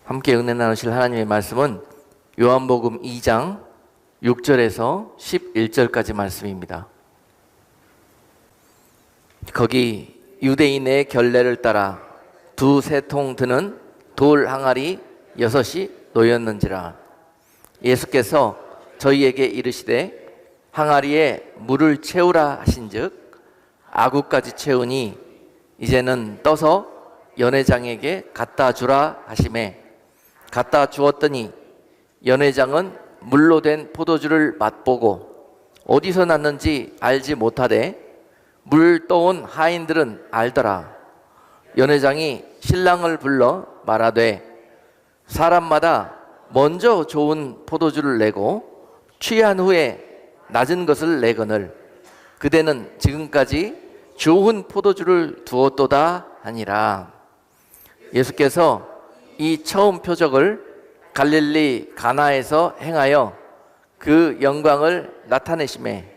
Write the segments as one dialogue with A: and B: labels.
A: 함께 은혜 나누실 하나님의 말씀은 요한복음 2장 6절에서 11절까지 말씀입니다. 거기 유대인의 결례를 따라 두세 통 드는 돌 항아리 6이 놓였는지라. 예수께서 저희에게 이르시되 항아리에 물을 채우라 하신즉 아구까지 채우니 이제는 떠서 연회장에게 갖다 주라 하시매 갖다 주었더니 연회장은 물로 된 포도주를 맛보고 어디서 났는지 알지 못하되 물 떠온 하인들은 알더라. 연회장이 신랑을 불러 말하되 사람마다 먼저 좋은 포도주를 내고 취한 후에 낮은 것을 내거늘 그대는 지금까지 좋은 포도주를 두었도다 하니라. 예수께서 이 처음 표적을 갈릴리 가나에서 행하여 그 영광을 나타내심에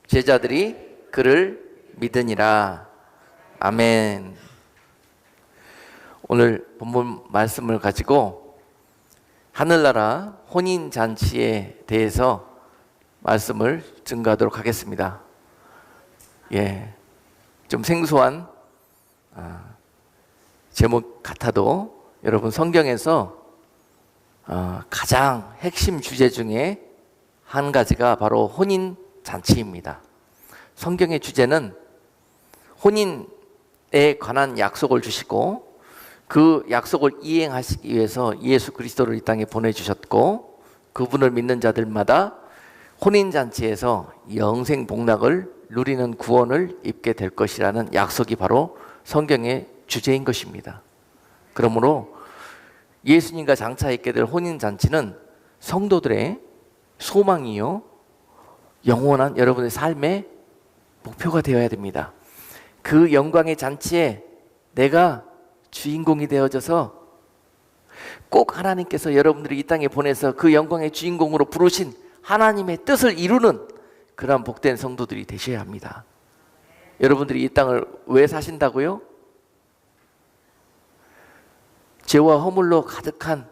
A: 제자들이 그를 믿으니라. 아멘. 오늘 본문 말씀을 가지고 하늘나라 혼인잔치에 대해서 말씀을 증거하도록 하겠습니다. 좀 생소한 제목 같아도 여러분 성경에서 가장 핵심 주제 중에 한 가지가 바로 혼인잔치입니다. 성경의 주제는 혼인에 관한 약속을 주시고 그 약속을 이행하시기 위해서 예수 그리스도를 이 땅에 보내주셨고 그분을 믿는 자들마다 혼인잔치에서 영생 복락을 누리는 구원을 입게 될 것이라는 약속이 바로 성경의 주제인 것입니다. 그러므로 예수님과 장차 있게 될 혼인잔치는 성도들의 소망이요 영원한 여러분의 삶의 목표가 되어야 됩니다. 그 영광의 잔치에 내가 주인공이 되어져서 꼭 하나님께서 여러분들이 이 땅에 보내서 그 영광의 주인공으로 부르신 하나님의 뜻을 이루는 그러한 복된 성도들이 되셔야 합니다. 여러분들이 이 땅을 왜 사신다고요? 죄와 허물로 가득한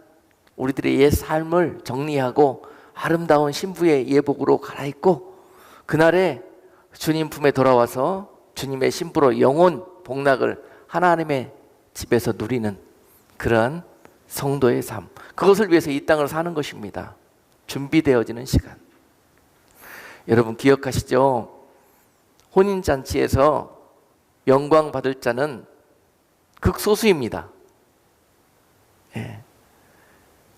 A: 우리들의 옛 삶을 정리하고 아름다운 신부의 예복으로 갈아입고 그날에 주님 품에 돌아와서 주님의 신부로 영혼 복락을 하나님의 집에서 누리는 그러한 성도의 삶, 그것을 위해서 이 땅을 사는 것입니다. 준비되어지는 시간. 여러분 기억하시죠? 혼인잔치에서 영광 받을 자는 극소수입니다.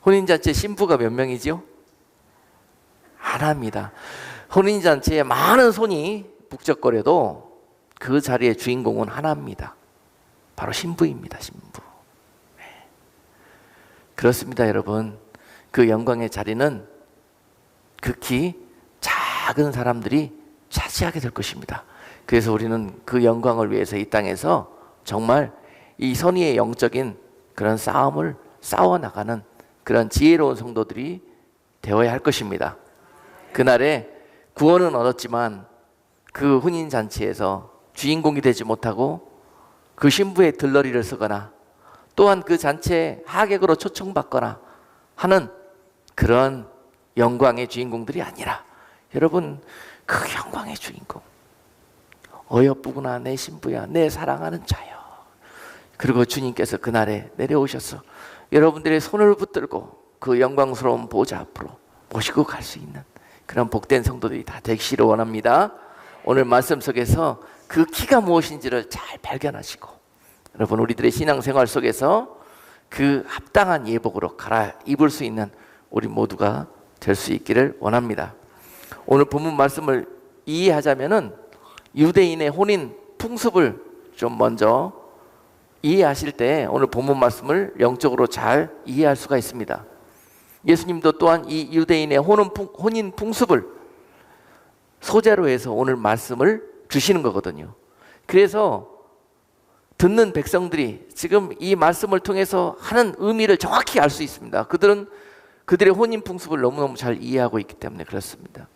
A: 혼인잔치에 신부가 몇 명이지요? 하나입니다. 혼인잔치에 많은 손이 북적거려도 그 자리의 주인공은 하나입니다. 바로 신부입니다. 신부. 그렇습니다. 여러분, 그 영광의 자리는 극히 작은 사람들이 차지하게 될 것입니다. 그래서 우리는 그 영광을 위해서 이 땅에서 정말 이 선의의 영적인 그런 싸움을 싸워나가는 그런 지혜로운 성도들이 되어야 할 것입니다. 그날에 구원은 얻었지만 그 혼인잔치에서 주인공이 되지 못하고 그 신부의 들러리를 쓰거나 또한 그 잔치에 하객으로 초청받거나 하는 그런 영광의 주인공들이 아니라 여러분 그 영광의 주인공 어여쁘구나 내 신부야 내 사랑하는 자여. 그리고 주님께서 그날에 내려오셔서 여러분들의 손을 붙들고 그 영광스러운 보좌 앞으로 모시고 갈 수 있는 그런 복된 성도들이 다 되시기를 원합니다. 오늘 말씀 속에서 그 키가 무엇인지를 잘 발견하시고 여러분 우리들의 신앙생활 속에서 그 합당한 예복으로 갈아입을 수 있는 우리 모두가 될 수 있기를 원합니다. 오늘 본문 말씀을 이해하자면은 유대인의 혼인 풍습을 좀 먼저 이해하실 때 오늘 본문 말씀을 영적으로 잘 이해할 수가 있습니다. 예수님도 또한 이 유대인의 혼인 풍습을 소재로 해서 오늘 말씀을 주시는 거거든요. 그래서 듣는 백성들이 지금 이 말씀을 통해서 하는 의미를 정확히 알 수 있습니다. 그들은 그들의 혼인 풍습을 너무너무 잘 이해하고 있기 때문에 그렇습니다.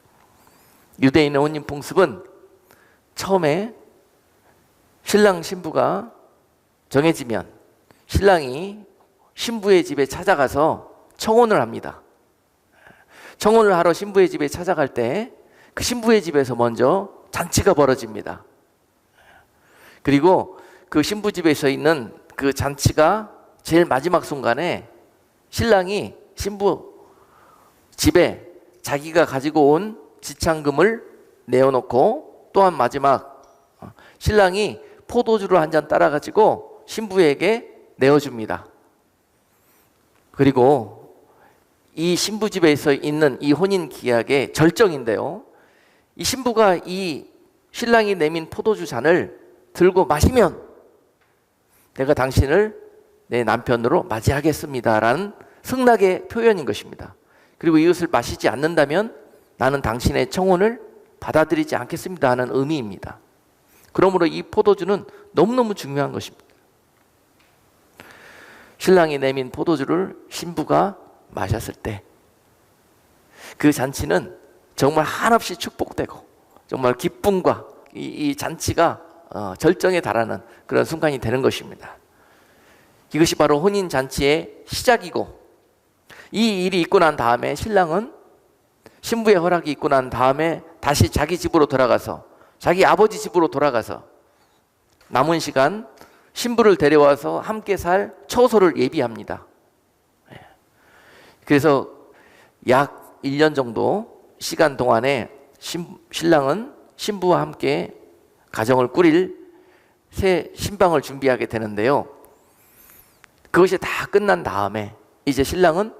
A: 유대인의 혼인 풍습은 처음에 신랑 신부가 정해지면 신랑이 신부의 집에 찾아가서 청혼을 합니다. 청혼을 하러 신부의 집에 찾아갈 때 그 신부의 집에서 먼저 잔치가 벌어집니다. 그리고 그 신부 집에서 있는 그 잔치가 제일 마지막 순간에 신랑이 신부 집에 자기가 가지고 온 지창금을 내어놓고, 또한 마지막 신랑이 포도주를 한 잔 따라가지고 신부에게 내어줍니다. 그리고 이 신부 집에서 있는 이 혼인 기약의 절정인데요, 이 신부가 이 신랑이 내민 포도주 잔을 들고 마시면 내가 당신을 내 남편으로 맞이하겠습니다 라는 승낙의 표현인 것입니다. 그리고 이것을 마시지 않는다면 나는 당신의 청혼을 받아들이지 않겠습니다 하는 의미입니다. 그러므로 이 포도주는 너무너무 중요한 것입니다. 신랑이 내민 포도주를 신부가 마셨을 때 그 잔치는 정말 한없이 축복되고 정말 기쁨과 이 잔치가 절정에 달하는 그런 순간이 되는 것입니다. 이것이 바로 혼인잔치의 시작이고, 이 일이 있고 난 다음에 신랑은 신부의 허락이 있고 난 다음에 다시 자기 집으로 돌아가서, 자기 아버지 집으로 돌아가서 남은 시간 신부를 데려와서 함께 살 처소를 예비합니다. 그래서 약 1년 정도 시간 동안에 신랑은 신부와 함께 가정을 꾸릴 새 신방을 준비하게 되는데요, 그것이 다 끝난 다음에 이제 신랑은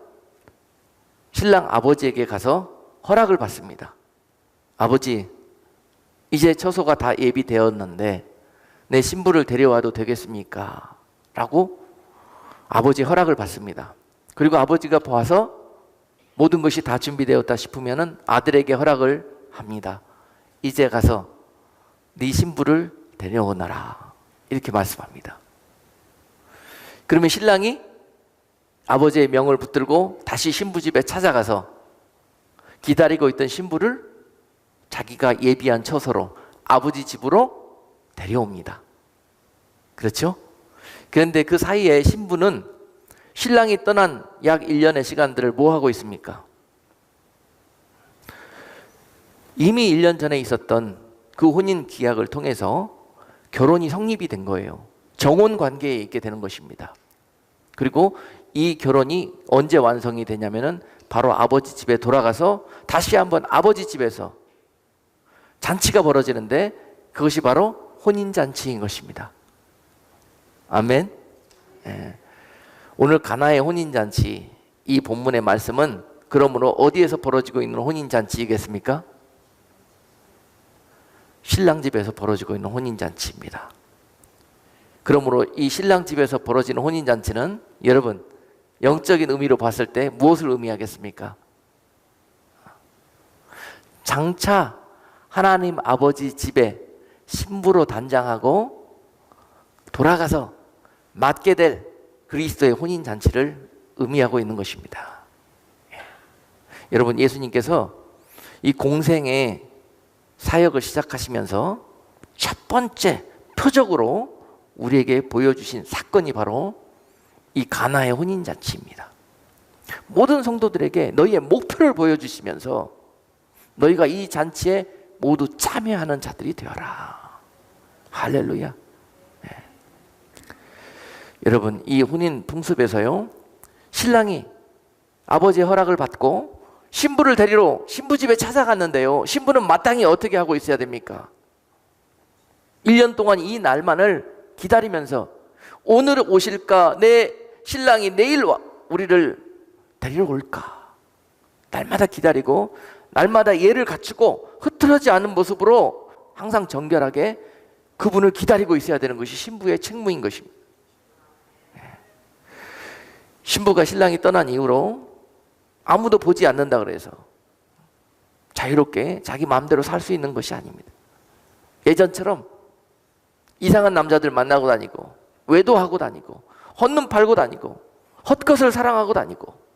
A: 신랑 아버지에게 가서 허락을 받습니다. 아버지, 이제 처소가 다 예비되었는데 내 신부를 데려와도 되겠습니까? 라고 아버지 허락을 받습니다. 그리고 아버지가 봐서 모든 것이 다 준비되었다 싶으면 아들에게 허락을 합니다. 이제 가서 네 신부를 데려오너라, 이렇게 말씀합니다. 그러면 신랑이 아버지의 명을 붙들고 다시 신부 집에 찾아가서 기다리고 있던 신부를 자기가 예비한 처소로 아버지 집으로 데려옵니다. 그렇죠? 그런데 그 사이에 신부는 신랑이 떠난 약 1년의 시간들을 뭐 하고 있습니까? 이미 1년 전에 있었던 그 혼인 기약을 통해서 결혼이 성립이 된 거예요. 정혼 관계에 있게 되는 것입니다. 그리고 이 결혼이 언제 완성이 되냐면은 바로 아버지 집에 돌아가서 다시 한번 아버지 집에서 잔치가 벌어지는데, 그것이 바로 혼인잔치인 것입니다. 아멘. 예. 오늘 가나의 혼인잔치, 이 본문의 말씀은 그러므로 어디에서 벌어지고 있는 혼인잔치이겠습니까? 신랑 집에서 벌어지고 있는 혼인잔치입니다. 그러므로 이 신랑 집에서 벌어지는 혼인잔치는 여러분, 영적인 의미로 봤을 때 무엇을 의미하겠습니까? 장차 하나님 아버지 집에 신부로 단장하고 돌아가서 맡게 될 그리스도의 혼인잔치를 의미하고 있는 것입니다. 여러분, 예수님께서 이 공생의 사역을 시작하시면서 첫 번째 표적으로 우리에게 보여주신 사건이 바로 이 가나의 혼인잔치입니다. 모든 성도들에게 너희의 목표를 보여주시면서 너희가 이 잔치에 모두 참여하는 자들이 되어라. 할렐루야. 네. 여러분, 이 혼인 풍습에서요, 신랑이 아버지의 허락을 받고 신부를 데리러 신부 집에 찾아갔는데요, 신부는 마땅히 어떻게 하고 있어야 됩니까? 1년 동안 이 날만을 기다리면서 오늘 오실까, 내 신랑이 내일 우리를 데리러 올까, 날마다 기다리고 날마다 예를 갖추고 흐트러지지 않은 모습으로 항상 정결하게 그분을 기다리고 있어야 되는 것이 신부의 책무인 것입니다. 신부가 신랑이 떠난 이후로 아무도 보지 않는다 그래서 자유롭게 자기 마음대로 살 수 있는 것이 아닙니다. 예전처럼 이상한 남자들 만나고 다니고 외도하고 다니고 헛눈 팔고 다니고 헛것을 사랑하고 다니고,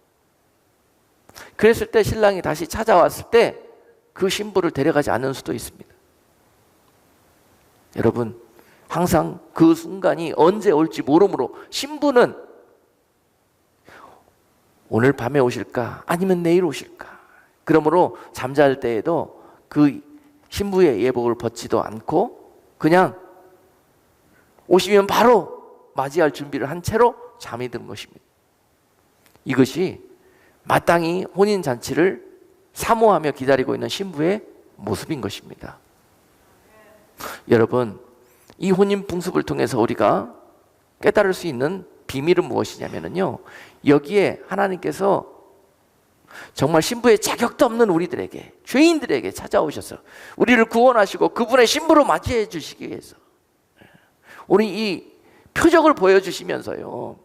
A: 그랬을 때 신랑이 다시 찾아왔을 때 그 신부를 데려가지 않을 수도 있습니다. 여러분, 항상 그 순간이 언제 올지 모르므로 신부는 오늘 밤에 오실까? 아니면 내일 오실까? 그러므로 잠잘 때에도 그 신부의 예복을 벗지도 않고 그냥 오시면 바로 맞이할 준비를 한 채로 잠이 든 것입니다. 이것이 마땅히 혼인잔치를 사모하며 기다리고 있는 신부의 모습인 것입니다. 여러분, 이 혼인풍습을 통해서 우리가 깨달을 수 있는 비밀은 무엇이냐면요, 여기에 하나님께서 정말 신부의 자격도 없는 우리들에게, 죄인들에게 찾아오셔서 우리를 구원하시고 그분의 신부로 맞이해 주시기 위해서 우리 이 표적을 보여주시면서요,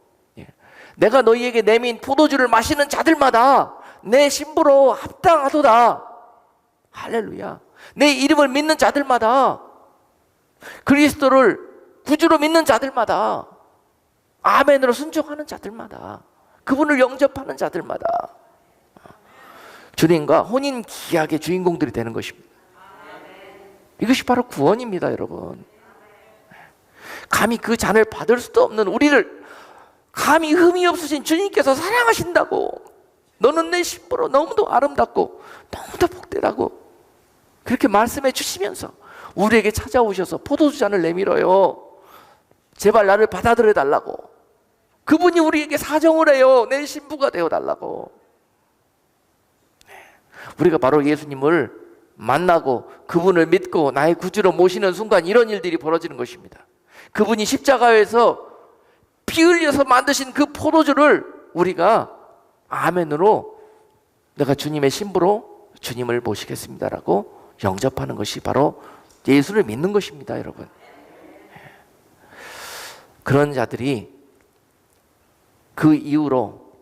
A: 내가 너희에게 내민 포도주를 마시는 자들마다 내 신부로 합당하도다. 할렐루야. 내 이름을 믿는 자들마다, 그리스도를 구주로 믿는 자들마다, 아멘으로 순종하는 자들마다, 그분을 영접하는 자들마다 주님과 혼인 기약의 주인공들이 되는 것입니다. 이것이 바로 구원입니다, 여러분. 감히 그 잔을 받을 수도 없는 우리를 감히 흠이 없으신 주님께서 사랑하신다고, 너는 내 신부로 너무도 아름답고 너무도 복되다고 그렇게 말씀해 주시면서 우리에게 찾아오셔서 포도주 잔을 내밀어요. 제발 나를 받아들여 달라고. 그분이 우리에게 사정을 해요. 내 신부가 되어 달라고. 우리가 바로 예수님을 만나고 그분을 믿고 나의 구주로 모시는 순간 이런 일들이 벌어지는 것입니다. 그분이 십자가에서 피 흘려서 만드신 그 포도주를 우리가 아멘으로 내가 주님의 신부로 주님을 모시겠습니다라고 영접하는 것이 바로 예수를 믿는 것입니다, 여러분. 그런 자들이 그 이후로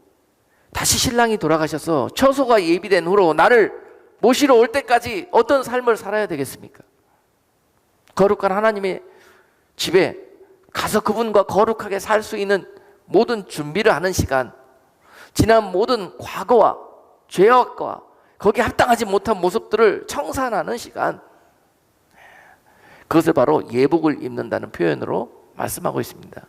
A: 다시 신랑이 돌아가셔서 처소가 예비된 후로 나를 모시러 올 때까지 어떤 삶을 살아야 되겠습니까? 거룩한 하나님의 집에 가서 그분과 거룩하게 살 수 있는 모든 준비를 하는 시간, 지난 모든 과거와 죄악과 거기에 합당하지 못한 모습들을 청산하는 시간, 그것을 바로 예복을 입는다는 표현으로 말씀하고 있습니다.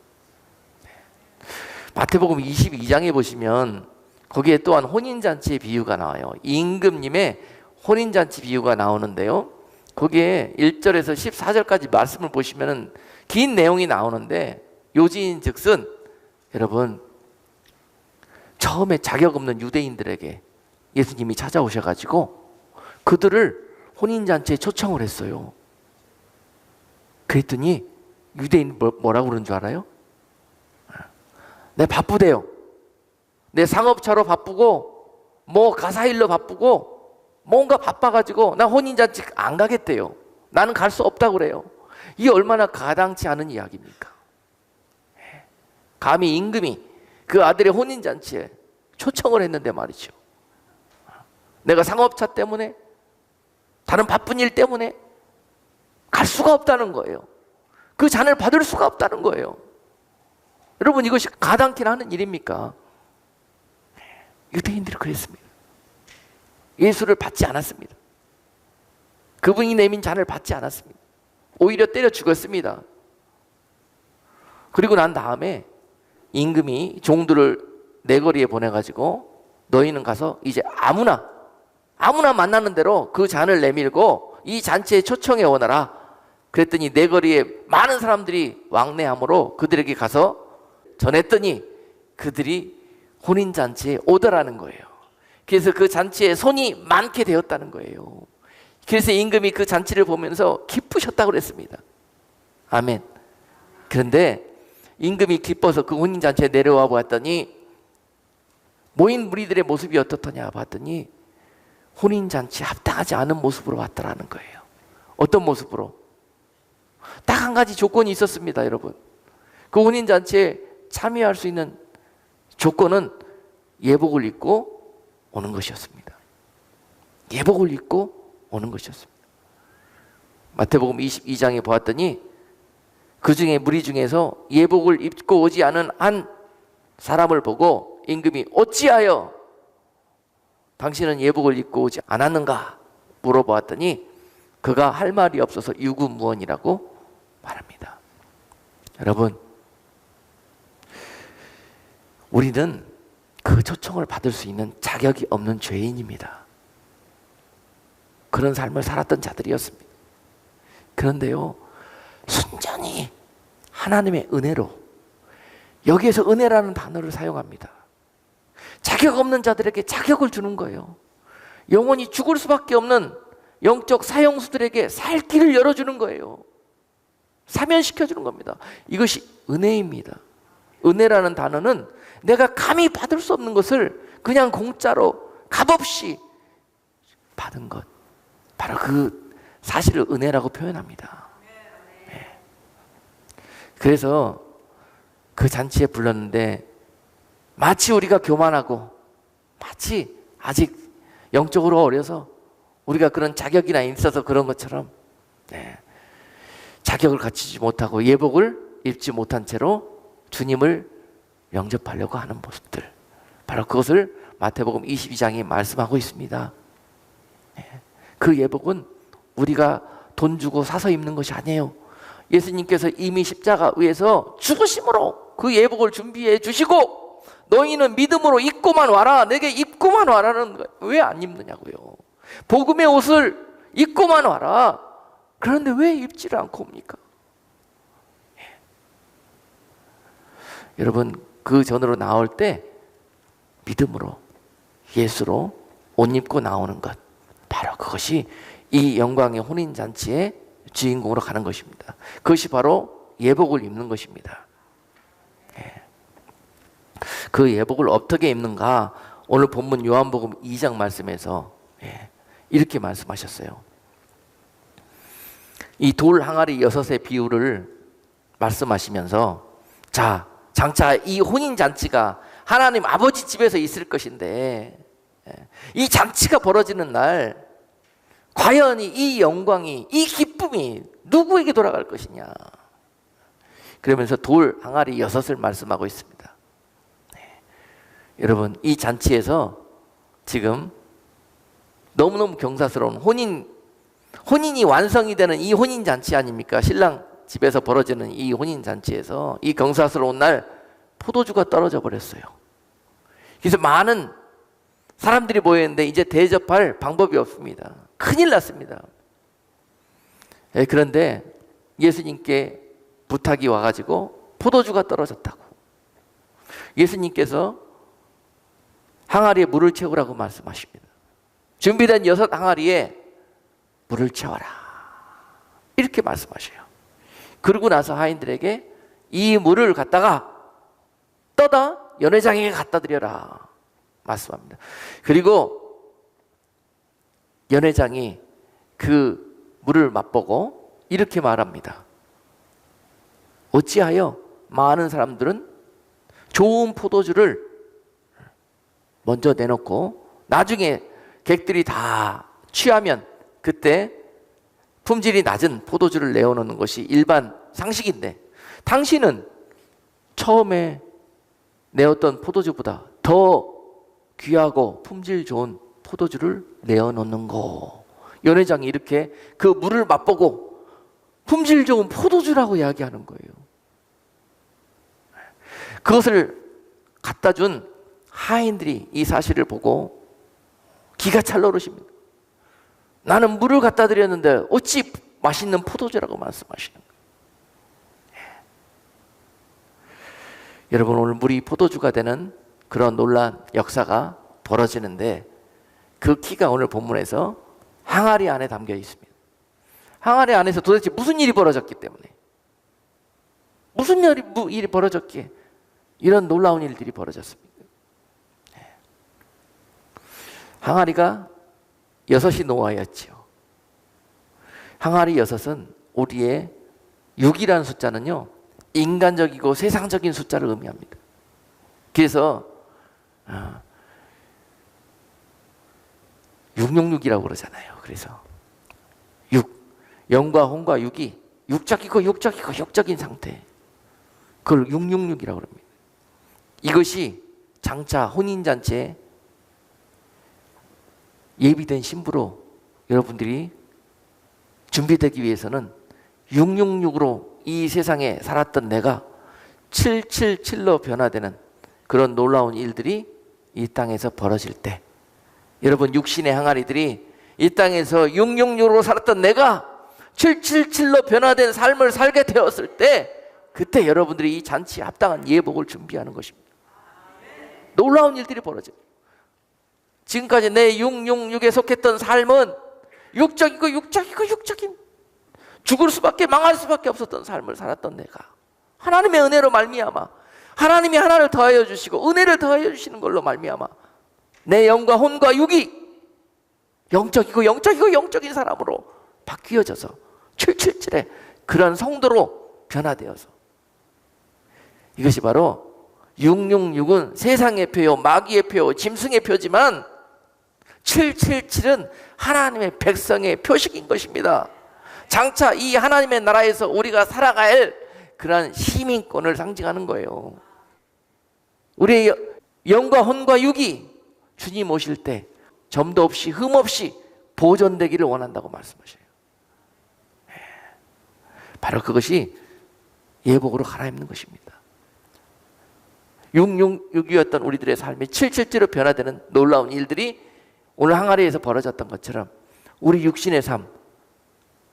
A: 마태복음 22장에 보시면 거기에 또한 혼인잔치의 비유가 나와요. 임금님의 혼인잔치 비유가 나오는데요, 거기에 1절에서 14절까지 말씀을 보시면 긴 내용이 나오는데, 요지인즉슨 여러분, 처음에 자격 없는 유대인들에게 예수님이 찾아오셔가지고 그들을 혼인잔치에 초청을 했어요. 그랬더니 유대인 뭐라고 그러는 줄 알아요? 내 바쁘대요. 내 상업차로 바쁘고 뭐 가사일로 바쁘고 뭔가 바빠가지고 나 혼인잔치 안 가겠대요. 나는 갈 수 없다고 그래요. 이게 얼마나 가당치 않은 이야기입니까? 감히 임금이 그 아들의 혼인잔치에 초청을 했는데 말이죠, 내가 상업차 때문에 다른 바쁜 일 때문에 갈 수가 없다는 거예요. 그 잔을 받을 수가 없다는 거예요. 여러분, 이것이 가당키나 하는 일입니까? 유대인들이 그랬습니다. 예수를 받지 않았습니다. 그분이 내민 잔을 받지 않았습니다. 오히려 때려 죽었습니다. 그리고 난 다음에 임금이 종들을 내거리에 보내가지고 너희는 가서 이제 아무나 만나는 대로 그 잔을 내밀고 이 잔치에 초청해 오너라. 그랬더니 내거리에 많은 사람들이 왕래함으로 그들에게 가서 전했더니 그들이 혼인잔치에 오더라는 거예요. 그래서 그 잔치에 손이 많게 되었다는 거예요. 그래서 임금이 그 잔치를 보면서 기쁘셨다고 그랬습니다. 아멘. 그런데 임금이 기뻐서 그 혼인잔치에 내려와 보았더니 모인 무리들의 모습이 어떻더냐 봤더니 혼인잔치에 합당하지 않은 모습으로 왔더라는 거예요. 어떤 모습으로? 딱 한 가지 조건이 있었습니다, 여러분. 그 혼인잔치에 참여할 수 있는 조건은 예복을 입고 오는 것이었습니다. 예복을 입고 오는 것이었습니다. 마태복음 22장에 보았더니 그 중에 무리 중에서 예복을 입고 오지 않은 한 사람을 보고 임금이 어찌하여 당신은 예복을 입고 오지 않았는가 물어보았더니 그가 할 말이 없어서 유구무원이라고 말합니다. 여러분, 우리는 그 초청을 받을 수 있는 자격이 없는 죄인입니다. 그런 삶을 살았던 자들이었습니다. 그런데요, 순전히 하나님의 은혜로, 여기에서 은혜라는 단어를 사용합니다. 자격 없는 자들에게 자격을 주는 거예요. 영원히 죽을 수밖에 없는 영적 사형수들에게 살 길을 열어주는 거예요. 사면시켜주는 겁니다. 이것이 은혜입니다. 은혜라는 단어는 내가 감히 받을 수 없는 것을 그냥 공짜로 값없이 받은 것, 바로 그 사실을 은혜라고 표현합니다. 네. 그래서 그 잔치에 불렀는데 마치 우리가 교만하고 마치 아직 영적으로 어려서 우리가 그런 자격이나 있어서 그런 것처럼 자격을 갖추지 못하고 예복을 입지 못한 채로 주님을 영접하려고 하는 모습들, 바로 그것을 마태복음 22장이 말씀하고 있습니다. 그 예복은 우리가 돈 주고 사서 입는 것이 아니에요. 예수님께서 이미 십자가 위에서 죽으심으로 그 예복을 준비해 주시고 너희는 믿음으로 입고만 와라, 내게 입고만 와라는 거예요. 왜 안 입느냐고요. 복음의 옷을 입고만 와라. 그런데 왜 입지를 않고 옵니까? 여러분, 그 전으로 나올 때 믿음으로 예수로 옷 입고 나오는 것, 바로 그것이 이 영광의 혼인잔치의 주인공으로 가는 것입니다. 그것이 바로 예복을 입는 것입니다. 그 예복을 어떻게 입는가? 오늘 본문 요한복음 2장 말씀에서 이렇게 말씀하셨어요. 이 돌 항아리 6의 비유를 말씀하시면서, 자, 장차 이 혼인잔치가 하나님 아버지 집에서 있을 것인데 이 잔치가 벌어지는 날 과연 이 영광이, 이 기쁨이 누구에게 돌아갈 것이냐, 그러면서 돌 항아리 6을 말씀하고 있습니다. 여러분, 이 잔치에서 지금 너무너무 경사스러운 혼인이 완성이 되는 이 혼인잔치 아닙니까? 신랑 집에서 벌어지는 이 혼인잔치에서 이 경사스러운 날 포도주가 떨어져 버렸어요. 그래서 많은 사람들이 모였는데 이제 대접할 방법이 없습니다. 큰일 났습니다. 그런데 예수님께 부탁이 와가지고 포도주가 떨어졌다고. 예수님께서 항아리에 물을 채우라고 말씀하십니다. 준비된 6 항아리에 물을 채워라, 이렇게 말씀하셔요. 그러고 나서 하인들에게 이 물을 갖다가 떠다 연회장에게 갖다 드려라 말씀합니다. 그리고 연회장이 그 물을 맛보고 이렇게 말합니다. 어찌하여 많은 사람들은 좋은 포도주를 먼저 내놓고 나중에 객들이 다 취하면 그때 품질이 낮은 포도주를 내어놓는 것이 일반 상식인데, 당신은 처음에 내었던 포도주보다 더 귀하고 품질 좋은 포도주를 내어놓는 거. 연회장이 이렇게 그 물을 맛보고 품질 좋은 포도주라고 이야기하는 거예요. 그것을 갖다 준 하인들이 이 사실을 보고 기가 찰노릇입니다. 나는 물을 갖다 드렸는데 어찌 맛있는 포도주라고 말씀하시는 거예요. 여러분, 오늘 물이 포도주가 되는 그런 놀라운 역사가 벌어지는데 그 키가 오늘 본문에서 항아리 안에 담겨 있습니다. 항아리 안에서 도대체 무슨 일이 벌어졌기 때문에, 무슨 일이 벌어졌기에 이런 놀라운 일들이 벌어졌습니다. 항아리가 6이 놓아였지요. 항아리 6은 우리의 6이라는 숫자는요, 인간적이고 세상적인 숫자를 의미합니다. 그래서 666이라고 그러잖아요. 그래서 6, 영과 혼과 6이 육적인 상태, 그걸 666이라고 합니다. 이것이 장차 혼인잔치에 예비된 신부로 여러분들이 준비되기 위해서는 666으로 이 세상에 살았던 내가 777로 변화되는 그런 놀라운 일들이 이 땅에서 벌어질 때, 여러분 육신의 항아리들이 이 땅에서 666으로 살았던 내가 777로 변화된 삶을 살게 되었을 때, 그때 여러분들이 이 잔치에 합당한 예복을 준비하는 것입니다. 놀라운 일들이 벌어져요. 지금까지 내 666에 속했던 삶은 육적인 죽을 수밖에, 망할 수밖에 없었던 삶을 살았던 내가 하나님의 은혜로 말미암아, 하나님이 하나를 더하여 주시고 은혜를 더하여 주시는 걸로 말미암아 내 영과 혼과 육이 영적인 사람으로 바뀌어져서 777의 그런 성도로 변화되어서, 이것이 바로 666은 세상의 표요, 마귀의 표, 짐승의 표지만 777은 하나님의 백성의 표식인 것입니다. 장차 이 하나님의 나라에서 우리가 살아갈 그러한 시민권을 상징하는 거예요. 우리의 영과 혼과 육이 주님 오실 때 점도 없이 흠 없이 보존되기를 원한다고 말씀하셔요. 바로 그것이 예복으로 갈아입는 것입니다. 666이었던 우리들의 삶이 777로 변화되는 놀라운 일들이 오늘 항아리에서 벌어졌던 것처럼 우리 육신의 삶,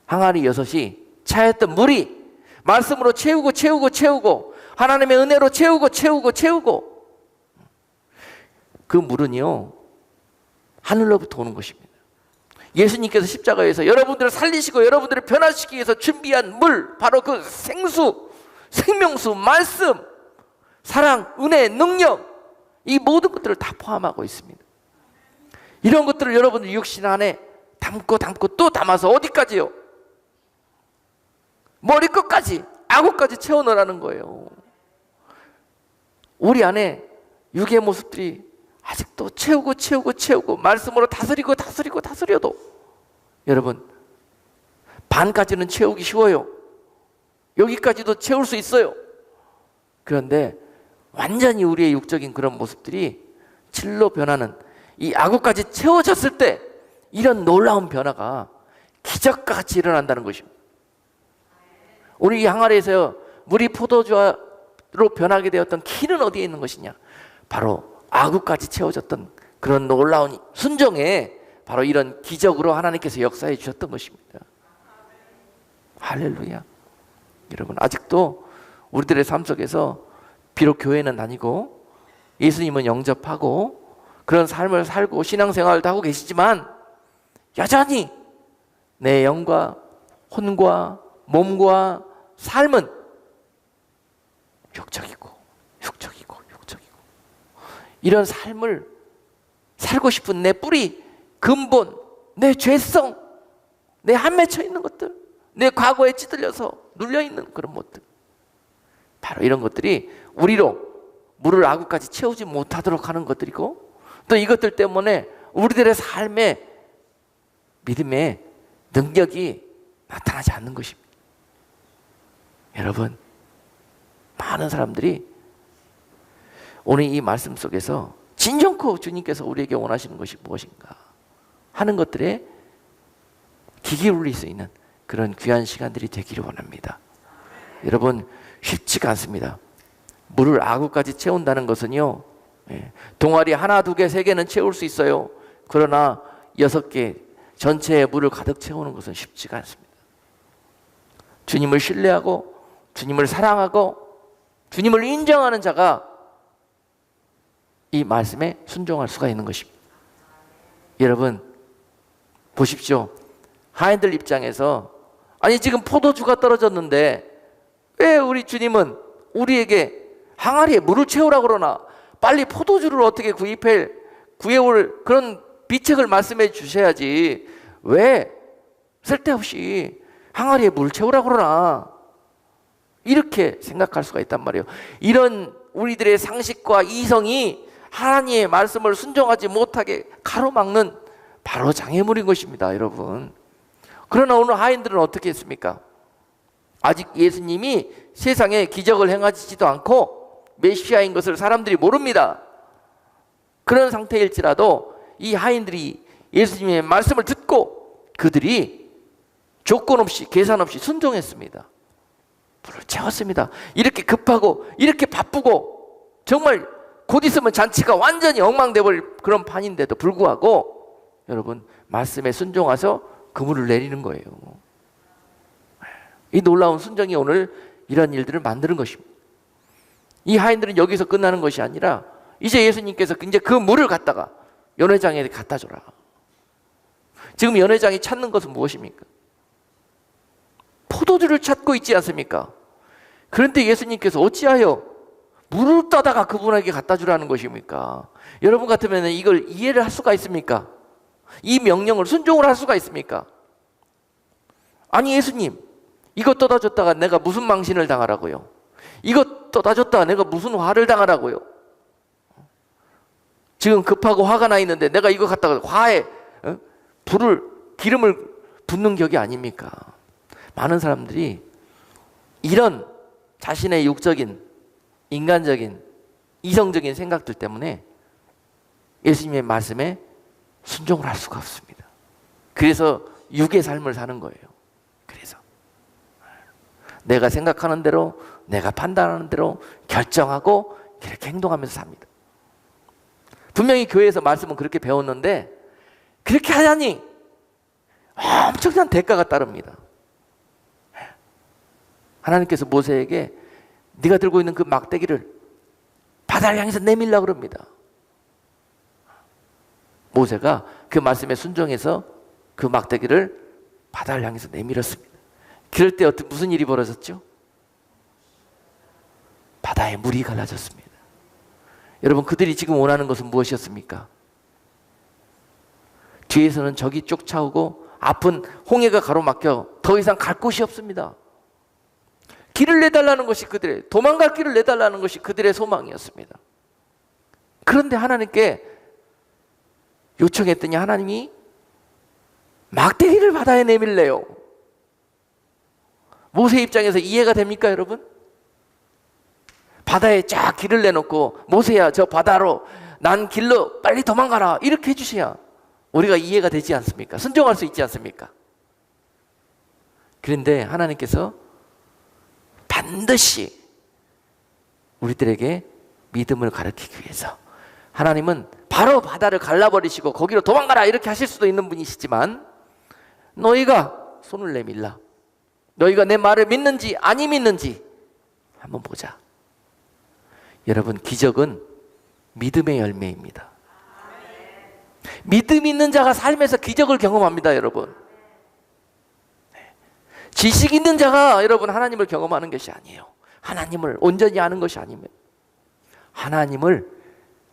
A: 항아리 6이 차였던 물이 말씀으로 채우고 하나님의 은혜로 채우고 그 물은요 하늘로부터 오는 것입니다. 예수님께서 십자가에서 여러분들을 살리시고 여러분들을 변화시키기 위해서 준비한 물, 바로 그 생수, 생명수, 말씀, 사랑, 은혜, 능력, 이 모든 것들을 다 포함하고 있습니다. 이런 것들을 여러분들 육신 안에 담고 또 담아서 어디까지요? 머리 끝까지, 악어까지 채워넣으라는 거예요. 우리 안에 육의 모습들이 아직도 채우고 말씀으로 다스려도 여러분 반까지는 채우기 쉬워요. 여기까지도 채울 수 있어요. 그런데 완전히 우리의 육적인 그런 모습들이 질로 변하는 이 악어까지 채워졌을 때 이런 놀라운 변화가 기적같이 일어난다는 것입니다. 우리 이 항아리에서 물이 포도주로 변하게 되었던 키는 어디에 있는 것이냐? 바로 악어까지 채워졌던 그런 놀라운 순종에 바로 이런 기적으로 하나님께서 역사해 주셨던 것입니다. 할렐루야. 여러분 아직도 우리들의 삶 속에서 비록 교회는 다니고 예수님은 영접하고 그런 삶을 살고 신앙생활도 하고 계시지만 여전히 내 영과 혼과 몸과 삶은 육적이고 이런 삶을 살고 싶은 내 뿌리, 근본, 내 죄성, 내 한 맺혀 있는 것들, 내 과거에 찌들려서 눌려있는 그런 것들, 바로 이런 것들이 우리로 물을 아구까지 채우지 못하도록 하는 것들이고, 또 이것들 때문에 우리들의 삶의 믿음의 능력이 나타나지 않는 것입니다. 여러분, 많은 사람들이 오늘 이 말씀 속에서 진정코 주님께서 우리에게 원하시는 것이 무엇인가 하는 것들에 귀 기울일 수 있는 그런 귀한 시간들이 되기를 원합니다. 여러분 쉽지가 않습니다. 물을 아구까지 채운다는 것은요, 동아리 하나, 두 개, 세 개는 채울 수 있어요. 그러나 6개 전체의 물을 가득 채우는 것은 쉽지가 않습니다. 주님을 신뢰하고 주님을 사랑하고 주님을 인정하는 자가 이 말씀에 순종할 수가 있는 것입니다. 여러분 보십시오. 하인들 입장에서 아니 지금 포도주가 떨어졌는데 왜 우리 주님은 우리에게 항아리에 물을 채우라고 그러나, 빨리 포도주를 어떻게 구해올 그런 비책을 말씀해 주셔야지 왜 쓸데없이 항아리에 물 채우라고 그러나, 이렇게 생각할 수가 있단 말이에요. 이런 우리들의 상식과 이성이 하나님의 말씀을 순종하지 못하게 가로막는 바로 장애물인 것입니다, 여러분. 그러나 오늘 하인들은 어떻게 했습니까? 아직 예수님이 세상에 기적을 행하시지도 않고 메시아인 것을 사람들이 모릅니다. 그런 상태일지라도 이 하인들이 예수님의 말씀을 듣고 그들이 조건 없이 계산 없이 순종했습니다. 불을 채웠습니다. 이렇게 급하고 이렇게 바쁘고 정말 곧 있으면 잔치가 완전히 엉망돼 버릴 그런 판인데도 불구하고 여러분 말씀에 순종해서 그물을 내리는 거예요. 이 놀라운 순종이 오늘 이런 일들을 만드는 것입니다. 이 하인들은 여기서 끝나는 것이 아니라 이제 예수님께서 이제 그 물을 갖다가 연회장에 갖다 줘라. 지금 연회장이 찾는 것은 무엇입니까? 포도주를 찾고 있지 않습니까? 그런데 예수님께서 어찌하여 물을 떠다가 그분에게 갖다 주라는 것입니까? 여러분 같으면 이걸 이해를 할 수가 있습니까? 이 명령을 순종을 할 수가 있습니까? 아니 예수님, 이거 떠다 줬다가 내가 무슨 망신을 당하라고요? 이거 떠다 줬다가 내가 무슨 화를 당하라고요? 지금 급하고 화가 나 있는데 내가 이거 갖다가 화에 기름을 붓는 격이 아닙니까? 많은 사람들이 이런 자신의 육적인, 인간적인, 이성적인 생각들 때문에 예수님의 말씀에 순종을 할 수가 없습니다. 그래서 육의 삶을 사는 거예요. 그래서 내가 생각하는 대로, 내가 판단하는 대로 결정하고 그렇게 행동하면서 삽니다. 분명히 교회에서 말씀은 그렇게 배웠는데 그렇게 하자니 엄청난 대가가 따릅니다. 하나님께서 모세에게 네가 들고 있는 그 막대기를 바다를 향해서 내밀라고 그럽니다. 모세가 그 말씀에 순종해서 그 막대기를 바다를 향해서 내밀었습니다. 그럴 때 무슨 일이 벌어졌죠? 바다에 물이 갈라졌습니다. 여러분 그들이 지금 원하는 것은 무엇이었습니까? 뒤에서는 적이 쫓아오고 앞은 홍해가 가로막혀 더 이상 갈 곳이 없습니다. 길을 내달라는 것이 그들의, 도망갈 길을 내달라는 것이 그들의 소망이었습니다. 그런데 하나님께 요청했더니 하나님이 막대기를 바다에 내밀래요. 모세 입장에서 이해가 됩니까 여러분? 바다에 쫙 길을 내놓고 모세야 저 바다로 난 길로 빨리 도망가라 이렇게 해주셔야 우리가 이해가 되지 않습니까? 순종할 수 있지 않습니까? 그런데 하나님께서 반드시 우리들에게 믿음을 가르치기 위해서 하나님은 바로 바다를 갈라버리시고 거기로 도망가라 이렇게 하실 수도 있는 분이시지만 너희가 손을 내밀라. 너희가 내 말을 믿는지 아니 믿는지 한번 보자. 여러분 기적은 믿음의 열매입니다. 믿음 있는 자가 삶에서 기적을 경험합니다. 여러분 지식 있는 자가 여러분 하나님을 경험하는 것이 아니에요. 하나님을 온전히 아는 것이 아니면 하나님을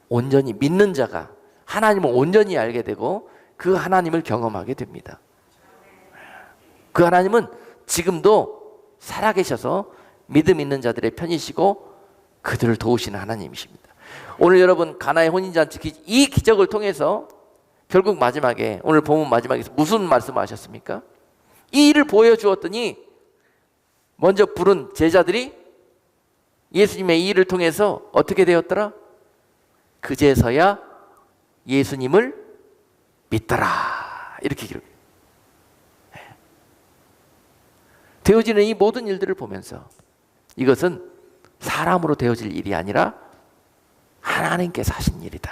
A: 온전히 믿는 자가 하나님을 온전히 알게 되고 그 하나님을 경험하게 됩니다. 그 하나님은 지금도 살아계셔서 믿음 있는 자들의 편이시고 그들을 도우시는 하나님이십니다. 오늘 여러분 가나의 혼인잔치 이 기적을 통해서 결국 마지막에 오늘 본문 마지막에서 무슨 말씀을 하셨습니까? 이 일을 보여주었더니 먼저 부른 제자들이 예수님의 이 일을 통해서 어떻게 되었더라? 그제서야 예수님을 믿더라 이렇게 기록해요. 되어지는 이 모든 일들을 보면서 이것은 사람으로 되어질 일이 아니라 하나님께서 하신 일이다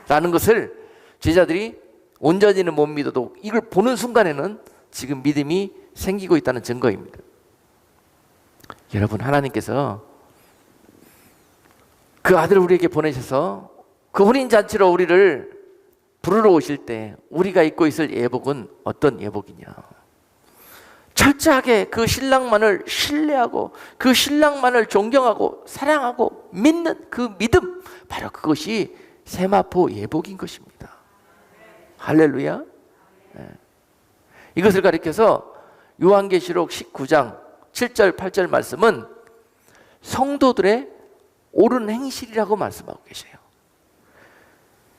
A: 라는 것을 제자들이 온전히는 못 믿어도 이걸 보는 순간에는 지금 믿음이 생기고 있다는 증거입니다. 여러분 하나님께서 그 아들을 우리에게 보내셔서 그 혼인잔치로 우리를 부르러 오실 때 우리가 입고 있을 예복은 어떤 예복이냐? 철저하게 그 신랑만을 신뢰하고 그 신랑만을 존경하고 사랑하고 믿는 그 믿음, 바로 그것이 세마포 예복인 것입니다. 할렐루야. 네. 이것을 가리켜서 요한계시록 19장 7절 8절 말씀은 성도들의 옳은 행실이라고 말씀하고 계세요.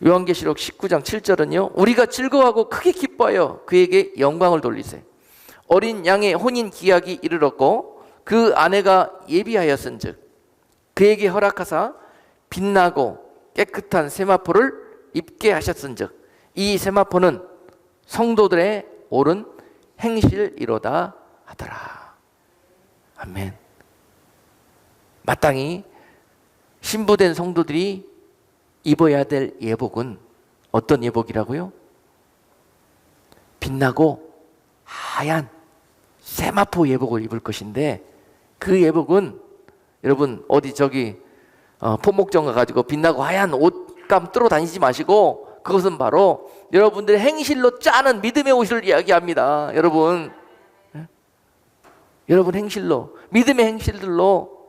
A: 요한계시록 19장 7절은요 우리가 즐거워하고 크게 기뻐하여 그에게 영광을 돌리세. 어린 양의 혼인 기약이 이르렀고 그 아내가 예비하였은즉 그에게 허락하사 빛나고 깨끗한 세마포를 입게 하셨은즉 이 세마포는 성도들의 옳은 행실이로다 하더라. 아멘. 마땅히 신부된 성도들이 입어야 될 예복은 어떤 예복이라고요? 빛나고 하얀 세마포 예복을 입을 것인데, 그 예복은 여러분 어디 포목점 가가지고 빛나고 하얀 옷감 뚫어 다니지 마시고, 그것은 바로 여러분들의 행실로 짜는 믿음의 옷을 이야기합니다. 여러분 행실로, 믿음의 행실들로,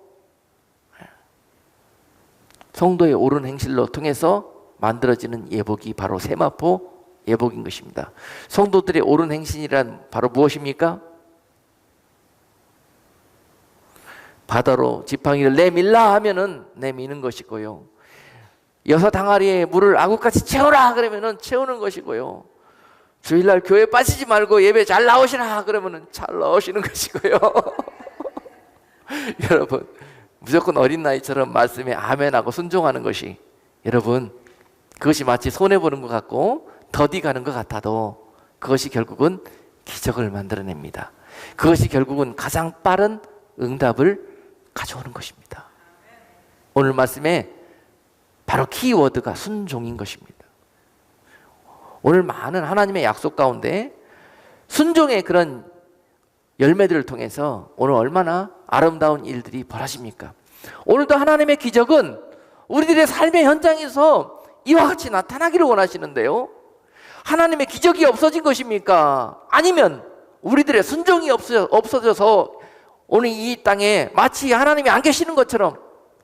A: 성도의 옳은 행실로 통해서 만들어지는 예복이 바로 세마포 예복인 것입니다. 성도들의 옳은 행실이란 바로 무엇입니까? 바다로 지팡이를 내밀라 하면은 내미는 것이고요, 여섯 항아리에 물을 아구같이 채우라 그러면은 채우는 것이고요, 주일날 교회 빠지지 말고 예배 잘 나오시라 그러면은 잘 나오시는 것이고요. 여러분, 무조건 어린 나이처럼 말씀에 아멘하고 순종하는 것이, 여러분 그것이 마치 손해보는 것 같고 더디 가는 것 같아도 그것이 결국은 기적을 만들어냅니다. 그것이 결국은 가장 빠른 응답을 가져오는 것입니다. 오늘 말씀에 바로 키워드가 순종인 것입니다. 오늘 많은 하나님의 약속 가운데 순종의 그런 열매들을 통해서 오늘 얼마나 아름다운 일들이 벌어집니까? 오늘도 하나님의 기적은 우리들의 삶의 현장에서 이와 같이 나타나기를 원하시는데요, 하나님의 기적이 없어진 것입니까? 아니면 우리들의 순종이 없어져서 오늘 이 땅에 마치 하나님이 안 계시는 것처럼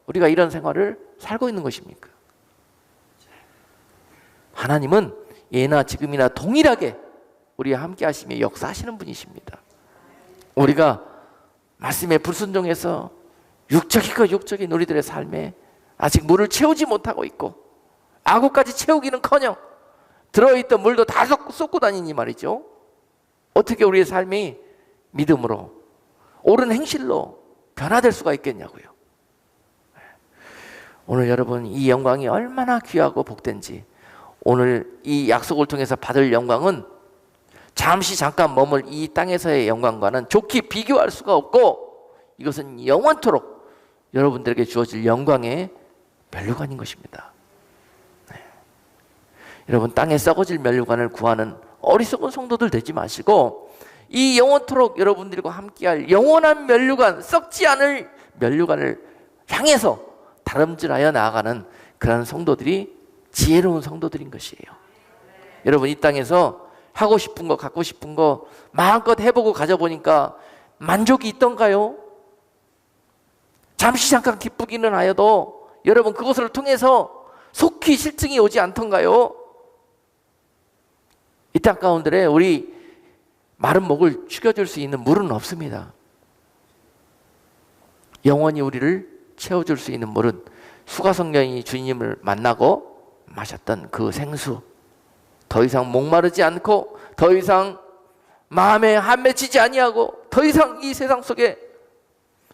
A: 우리가 이런 생활을 살고 있는 것입니까? 하나님은 예나 지금이나 동일하게 우리와 함께 하시며 역사하시는 분이십니다. 우리가 말씀에 불순종해서 육적인 우리들의 삶에 아직 물을 채우지 못하고 있고, 아구까지 채우기는커녕 들어있던 물도 다 쏟고 다니니 말이죠. 어떻게 우리의 삶이 믿음으로 옳은 행실로 변화될 수가 있겠냐고요. 오늘 여러분, 이 영광이 얼마나 귀하고 복된지, 오늘 이 약속을 통해서 받을 영광은 잠깐 머물 이 땅에서의 영광과는 좋게 비교할 수가 없고, 이것은 영원토록 여러분들에게 주어질 영광의 면류관인 것입니다. 여러분, 땅에 썩어질 면류관을 구하는 어리석은 성도들 되지 마시고, 이 영원토록 여러분들과 함께할 영원한 면류관, 썩지 않을 면류관을 향해서 다름질하여 나아가는 그런 성도들이 지혜로운 성도들인 것이에요. 여러분, 이 땅에서 하고 싶은 거, 갖고 싶은 거 마음껏 해보고 가져보니까 만족이 있던가요? 잠깐 기쁘기는 하여도 여러분, 그것을 통해서 속히 실증이 오지 않던가요? 이 땅 가운데 우리 마른 목을 축여줄 수 있는 물은 없습니다. 영원히 우리를 채워줄 수 있는 물은 수가성령이 주님을 만나고 마셨던 그 생수, 더 이상 목마르지 않고, 더 이상 마음에 한맺히지 아니하고, 더 이상 이 세상 속에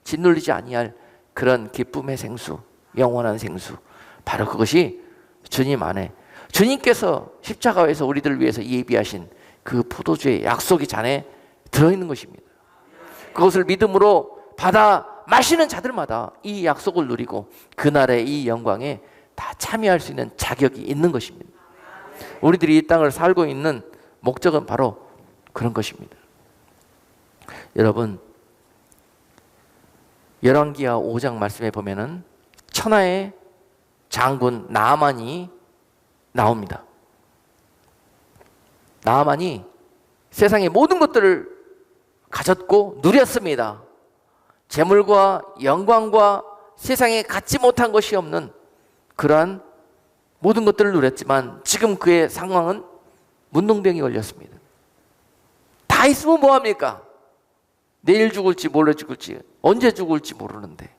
A: 짓눌리지 아니할 그런 기쁨의 생수, 영원한 생수, 바로 그것이 주님 안에, 주님께서 십자가에서 우리들을 위해서 예비하신 그 포도주의 약속이 잔에 들어있는 것입니다. 그것을 믿음으로 받아 마시는 자들마다 이 약속을 누리고 그날의 이 영광에 다 참여할 수 있는 자격이 있는 것입니다. 우리들이 이 땅을 살고 있는 목적은 바로 그런 것입니다. 여러분, 열왕기하 5장 말씀에 보면은 천하의 장군 나아만이 나옵니다. 나아만이 세상의 모든 것들을 가졌고 누렸습니다. 재물과 영광과 세상에 갖지 못한 것이 없는 그러한 모든 것들을 누렸지만, 지금 그의 상황은 문둥병이 걸렸습니다. 다 있으면 뭐합니까? 내일 죽을지 몰래 죽을지 언제 죽을지 모르는데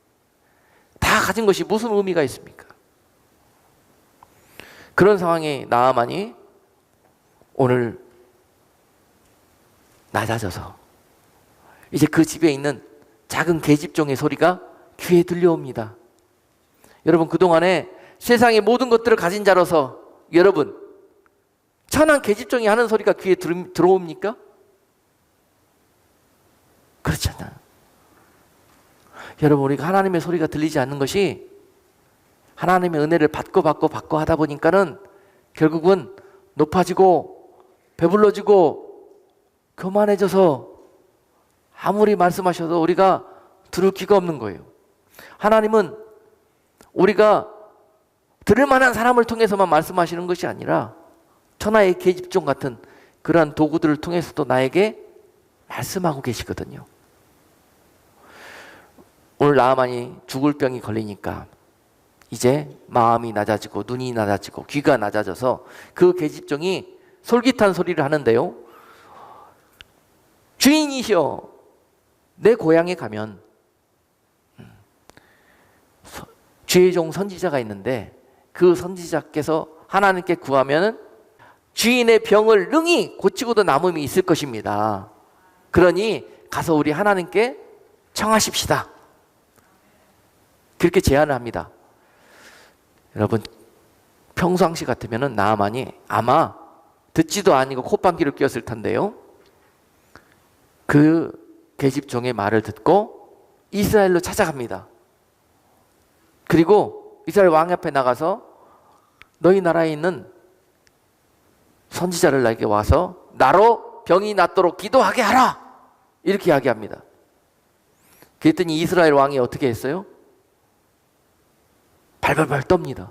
A: 다 가진 것이 무슨 의미가 있습니까? 그런 상황에 나아만이 오늘 낮아져서 이제 그 집에 있는 작은 계집종의 소리가 귀에 들려옵니다. 여러분, 그동안에 세상의 모든 것들을 가진 자로서 여러분, 천한 계집종이 하는 소리가 귀에 들어옵니까? 그렇지 않아요. 여러분, 우리가 하나님의 소리가 들리지 않는 것이 하나님의 은혜를 받고 하다 보니까는 결국은 높아지고 배불러지고 교만해져서 아무리 말씀하셔도 우리가 들을 귀가 없는 거예요. 하나님은 우리가 들을 만한 사람을 통해서만 말씀하시는 것이 아니라 천하의 계집종 같은 그러한 도구들을 통해서도 나에게 말씀하고 계시거든요. 오늘 나아만이 죽을 병이 걸리니까 이제 마음이 낮아지고 눈이 낮아지고 귀가 낮아져서 그 계집종이 솔깃한 소리를 하는데요. 주인이시여, 내 고향에 가면 주의 종 선지자가 있는데 그 선지자께서 하나님께 구하면 주인의 병을 능히 고치고도 남음이 있을 것입니다. 그러니 가서 우리 하나님께 청하십시다. 그렇게 제안을 합니다. 여러분, 평상시 같으면 나아만이 아마 듣지도 아니고 콧방귀를 뀌었을 텐데요. 그 계집종의 말을 듣고 이스라엘로 찾아갑니다. 그리고 이스라엘 왕 앞에 나가서 너희 나라에 있는 선지자를 나에게 와서 나로 병이 낫도록 기도하게 하라, 이렇게 이야기합니다. 그랬더니 이스라엘 왕이 어떻게 했어요? 발발발 떱니다.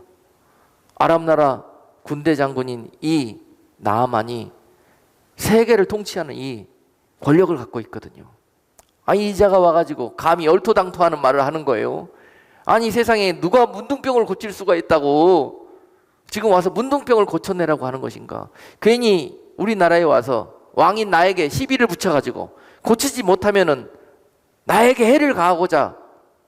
A: 아람 나라 군대 장군인 이 나아만이 세계를 통치하는 이 권력을 갖고 있거든요. 아니, 이 자가 와가지고 감히 얼토당토하는 말을 하는 거예요. 아니, 세상에 누가 문둥병을 고칠 수가 있다고 지금 와서 문둥병을 고쳐내라고 하는 것인가? 괜히 우리나라에 와서 왕인 나에게 시비를 붙여가지고 고치지 못하면은 나에게 해를 가하고자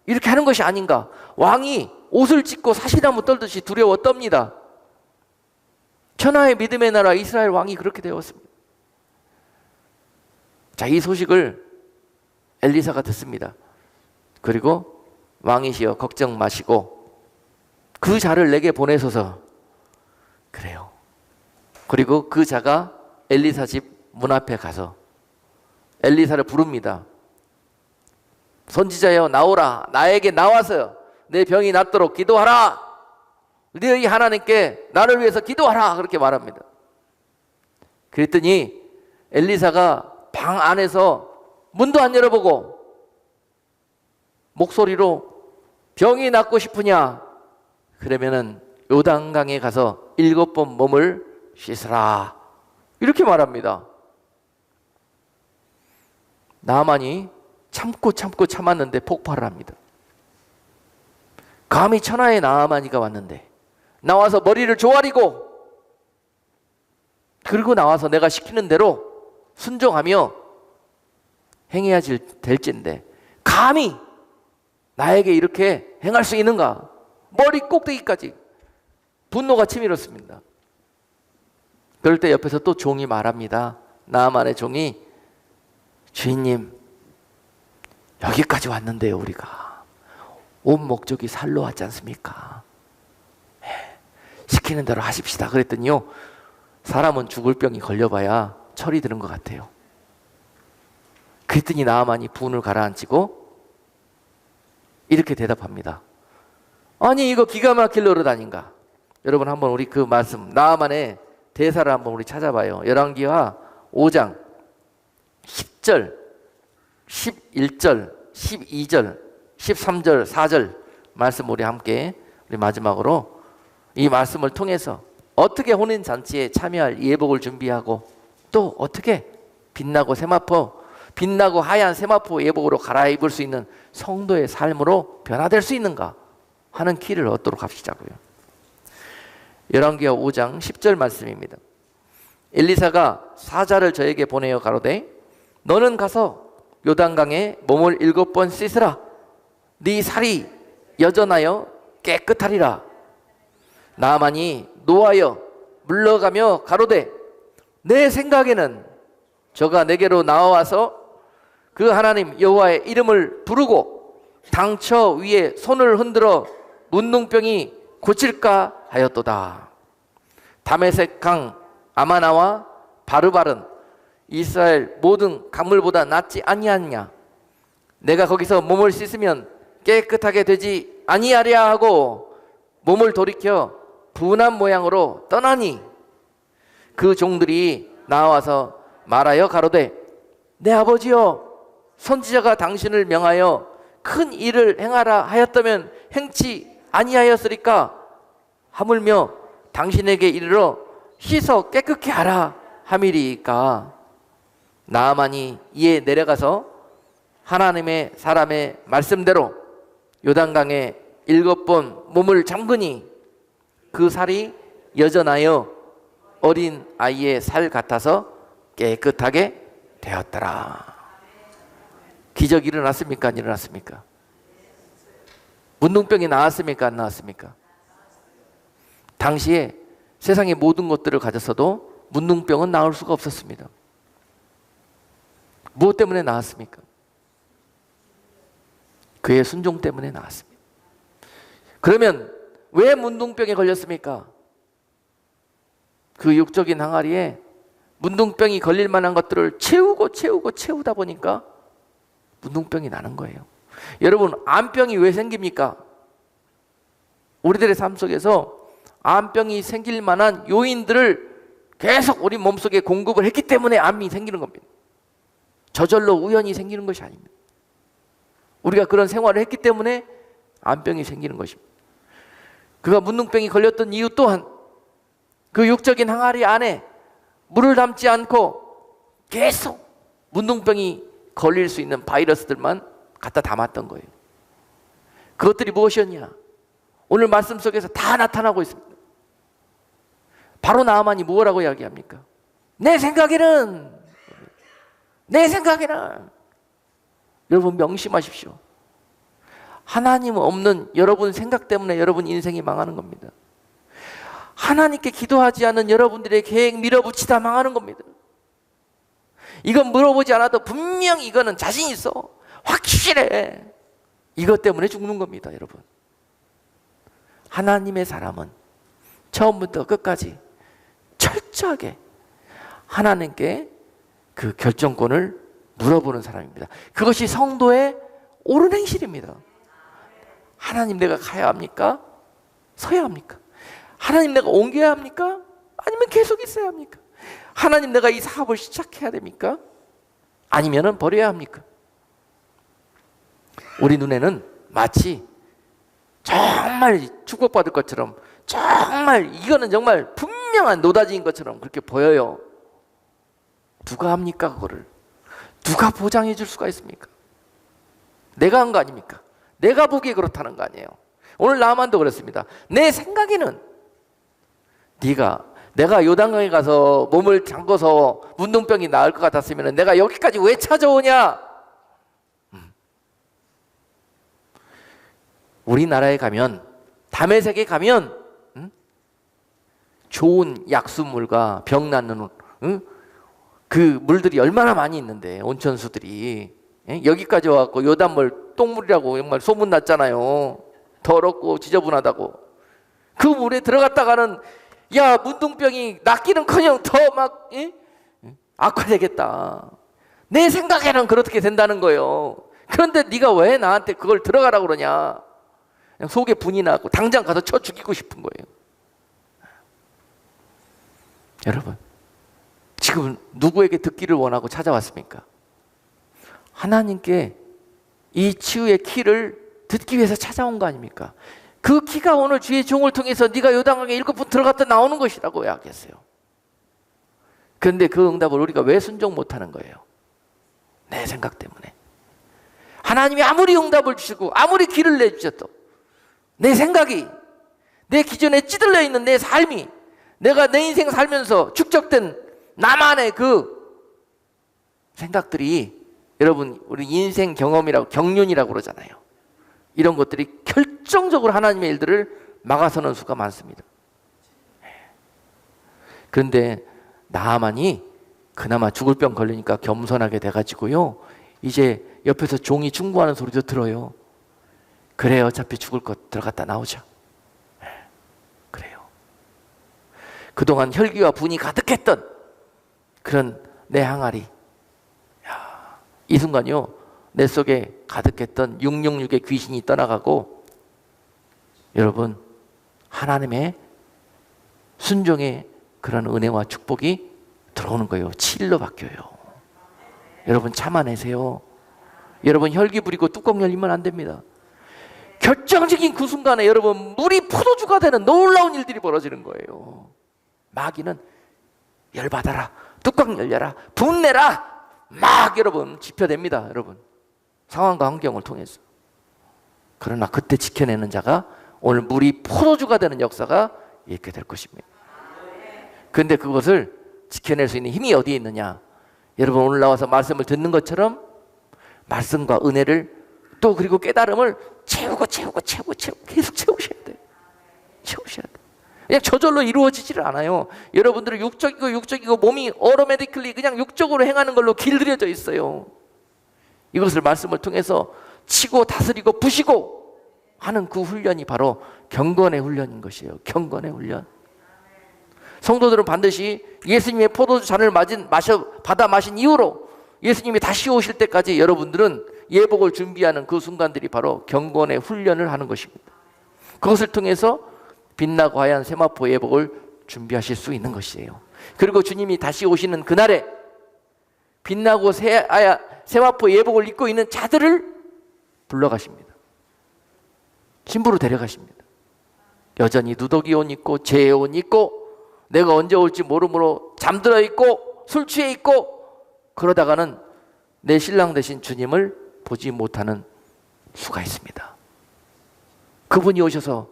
A: 이렇게 하는 것이 아닌가? 왕이 옷을 찢고 사시나무 떨듯이 두려워 떱니다. 천하의 믿음의 나라 이스라엘 왕이 그렇게 되었습니다. 자, 이 소식을 엘리사가 듣습니다. 그리고 왕이시여, 걱정 마시고 그 자를 내게 보내소서. 그래요. 그리고 그 자가 엘리사 집 문 앞에 가서 엘리사를 부릅니다. 선지자여, 나오라. 나에게 나와서 내 병이 낫도록 기도하라. 너희 하나님께 나를 위해서 기도하라. 그렇게 말합니다. 그랬더니 엘리사가 방 안에서 문도 안 열어보고 목소리로 병이 낫고 싶으냐? 그러면은 요단강에 가서 7번 몸을 씻으라. 이렇게 말합니다. 나아만이 참고 참았는데 폭발을 합니다. 감히 천하의 나아만이가 왔는데 나와서 머리를 조아리고 그리고 나와서 내가 시키는 대로 순종하며 행해야 될진데 감히 나에게 이렇게 행할 수 있는가? 머리 꼭대기까지 분노가 치밀었습니다. 그럴 때 옆에서 또 종이 말합니다. 나아만의 종이 주인님, 여기까지 왔는데요. 우리가 온 목적이 살러 왔지 않습니까? 시키는 대로 하십시다. 그랬더니요, 사람은 죽을 병이 걸려봐야 철이 드는 것 같아요. 그랬더니 나아만이 분을 가라앉히고 이렇게 대답합니다. 아니, 이거 기가 막힐 노릇 아닌가? 여러분, 한번 우리 그 말씀 나아만의 대사를 한번 우리 찾아봐요. 열왕기하 5장 10절, 11절, 12절, 13절, 4절 말씀 우리 함께 우리 마지막으로 이 말씀을 통해서 어떻게 혼인잔치에 참여할 예복을 준비하고 또 어떻게 빛나고 하얀 세마포 예복으로 갈아입을 수 있는 성도의 삶으로 변화될 수 있는가 하는 키를 얻도록 합시자고요. 열왕기하 5장 10절 말씀입니다. 엘리사가 사자를 저에게 보내어 가로되 너는 가서 요단강에 몸을 7번 씻으라. 네 살이 여전하여 깨끗하리라. 나아만이 노하여 물러가며 가로되 내 생각에는 저가 내게로 나와서 그 하나님 여호와의 이름을 부르고 당처 위에 손을 흔들어 문둥병이 고칠까 하였도다. 다메섹 강 아마나와 바르발은 이스라엘 모든 강물보다 낫지 아니하느냐? 내가 거기서 몸을 씻으면 깨끗하게 되지 아니하랴 하고 몸을 돌이켜 분한 모양으로 떠나니 그 종들이 나와서 말하여 가로되 내 아버지여 선지자가 당신을 명하여 큰 일을 행하라 하였다면 행치 아니하였으리까 하물며 당신에게 이르러 씻어 깨끗게 하라 함이리까. 나아만이 이에 내려가서 하나님의 사람의 말씀대로 요단강에 7번 몸을 잠그니 그 살이 여전하여 어린 아이의 살 같아서 깨끗하게 되었더라. 기적이 일어났습니까? 안 일어났습니까? 문둥병이 나았습니까? 안 나았습니까? 당시에 세상의 모든 것들을 가졌어도 문둥병은 나을 수가 없었습니다. 무엇 때문에 나았습니까? 그의 순종 때문에 나았습니다. 그러면 왜 문둥병에 걸렸습니까? 그 육적인 항아리에 문둥병이 걸릴 만한 것들을 채우다 보니까 문둥병이 나는 거예요. 여러분, 암병이 왜 생깁니까? 우리들의 삶 속에서 암병이 생길 만한 요인들을 계속 우리 몸속에 공급을 했기 때문에 암이 생기는 겁니다. 저절로 우연히 생기는 것이 아닙니다. 우리가 그런 생활을 했기 때문에 암병이 생기는 것입니다. 그가 문둥병이 걸렸던 이유 또한 그 육적인 항아리 안에 물을 담지 않고 계속 문둥병이 걸릴 수 있는 바이러스들만 갖다 담았던 거예요. 그것들이 무엇이었냐? 오늘 말씀 속에서 다 나타나고 있습니다. 바로 나아만이 뭐라고 이야기합니까? 내 생각에는 여러분 명심하십시오. 하나님 없는 여러분 생각 때문에 여러분 인생이 망하는 겁니다. 하나님께 기도하지 않는 여러분들의 계획 밀어붙이다 망하는 겁니다. 이건 물어보지 않아도 분명 이거는 자신 있어, 확실해, 이것 때문에 죽는 겁니다. 여러분, 하나님의 사람은 처음부터 끝까지 철저하게 하나님께 그 결정권을 물어보는 사람입니다. 그것이 성도의 옳은 행실입니다. 하나님, 내가 가야 합니까? 서야 합니까? 하나님, 내가 옮겨야 합니까? 아니면 계속 있어야 합니까? 하나님, 내가 이 사업을 시작해야 됩니까? 아니면 버려야 합니까? 우리 눈에는 마치 정말 축복받을 것처럼, 정말 이거는 정말 분명한 노다지인 것처럼 그렇게 보여요. 누가 합니까? 그거를 누가 보장해 줄 수가 있습니까? 내가 한 거 아닙니까? 내가 보기에 그렇다는 거 아니에요. 오늘 나만도 그랬습니다. 내 생각에는 내가 요단강에 가서 몸을 잠궈서 문둥병이 나을 것 같았으면 내가 여기까지 왜 찾아오냐? 우리나라에 가면, 다메섹에 가면 좋은 약수물과 병 낫는 그 물들이 얼마나 많이 있는데, 온천수들이 여기까지 와갖고 요단물 똥물이라고 정말 소문났잖아요. 더럽고 지저분하다고. 그 물에 들어갔다가는 야, 문둥병이 낫기는커녕 더 막 악화되겠다. 내 생각에는 그렇게 된다는 거예요. 그런데 네가 왜 나한테 그걸 들어가라고 그러냐? 그냥 속에 분이 나고 당장 가서 쳐 죽이고 싶은 거예요. 여러분, 지금 누구에게 듣기를 원하고 찾아왔습니까? 하나님께 이 치유의 키를 듣기 위해서 찾아온 거 아닙니까? 그 키가 오늘 주의 종을 통해서 네가 요단강에 7번 들어갔다 나오는 것이라고 이야기했어요. 그런데 그 응답을 우리가 왜 순종 못하는 거예요? 내 생각 때문에. 하나님이 아무리 응답을 주시고 아무리 길을 내주셔도 내 생각이, 내 기존에 찌들려 있는 내 삶이, 내가 내 인생 살면서 축적된 나만의 그 생각들이, 여러분, 우리 인생 경험이라고, 경륜이라고 그러잖아요. 이런 것들이 결정적으로 하나님의 일들을 막아서는 수가 많습니다. 그런데 나아만이 그나마 죽을 병 걸리니까 겸손하게 돼가지고요, 이제 옆에서 종이 충고하는 소리도 들어요. 그래, 어차피 죽을 것 들어갔다 나오자. 그래요. 그동안 혈기와 분이 가득했던 그런 내 항아리, 이 순간요, 내 속에 가득했던 666의 귀신이 떠나가고, 여러분, 하나님의 순종의 그런 은혜와 축복이 들어오는 거예요. 7일로 바뀌어요. 여러분 참아내세요. 여러분 혈기 부리고 뚜껑 열리면 안 됩니다. 결정적인 그 순간에 여러분 물이 포도주가 되는 놀라운 일들이 벌어지는 거예요. 마귀는 열받아라, 뚜껑 열려라, 분내라 막 여러분 지펴댑니다. 여러분 상황과 환경을 통해서. 그러나 그때 지켜내는 자가 오늘 물이 포도주가 되는 역사가 있게 될 것입니다. 그런데 그것을 지켜낼 수 있는 힘이 어디에 있느냐? 여러분 오늘 나와서 말씀을 듣는 것처럼 말씀과 은혜를 또 그리고 깨달음을 채우고 계속 채우셔야 돼요. 채우셔야 돼요. 그냥 저절로 이루어지지를 않아요. 여러분들은 육적이고 몸이 어로메디클리 그냥 육적으로 행하는 걸로 길들여져 있어요. 이것을 말씀을 통해서 치고 다스리고 부시고 하는 그 훈련이 바로 경건의 훈련인 것이에요. 경건의 훈련. 성도들은 반드시 예수님의 포도주 잔을 받아 마신 이후로 예수님이 다시 오실 때까지 여러분들은 예복을 준비하는 그 순간들이 바로 경건의 훈련을 하는 것입니다. 그것을 통해서 빛나고 하얀 세마포 예복을 준비하실 수 있는 것이에요. 그리고 주님이 다시 오시는 그날에 빛나고 세마포 예복을 입고 있는 자들을 불러가십니다. 신부로 데려가십니다. 여전히 누더기 옷 입고 재의 옷 입고 내가 언제 올지 모르므로 잠들어 있고 술 취해 있고 그러다가는 내 신랑 되신 주님을 보지 못하는 수가 있습니다. 그분이 오셔서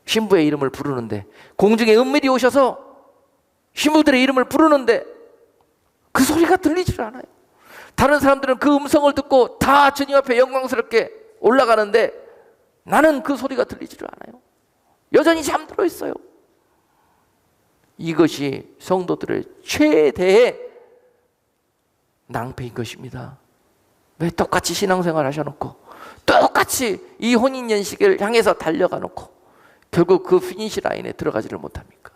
A: 신부의 이름을 부르는데, 공중에 은밀히 오셔서 신부들의 이름을 부르는데 그 소리가 들리질 않아요. 다른 사람들은 그 음성을 듣고 다 주님 앞에 영광스럽게 올라가는데 나는 그 소리가 들리지를 않아요. 여전히 잠들어 있어요. 이것이 성도들의 최대의 낭패인 것입니다. 왜 똑같이 신앙생활 하셔놓고 똑같이 이 혼인연식을 향해서 달려가 놓고 결국 그 피니시 라인에 들어가지를 못합니까?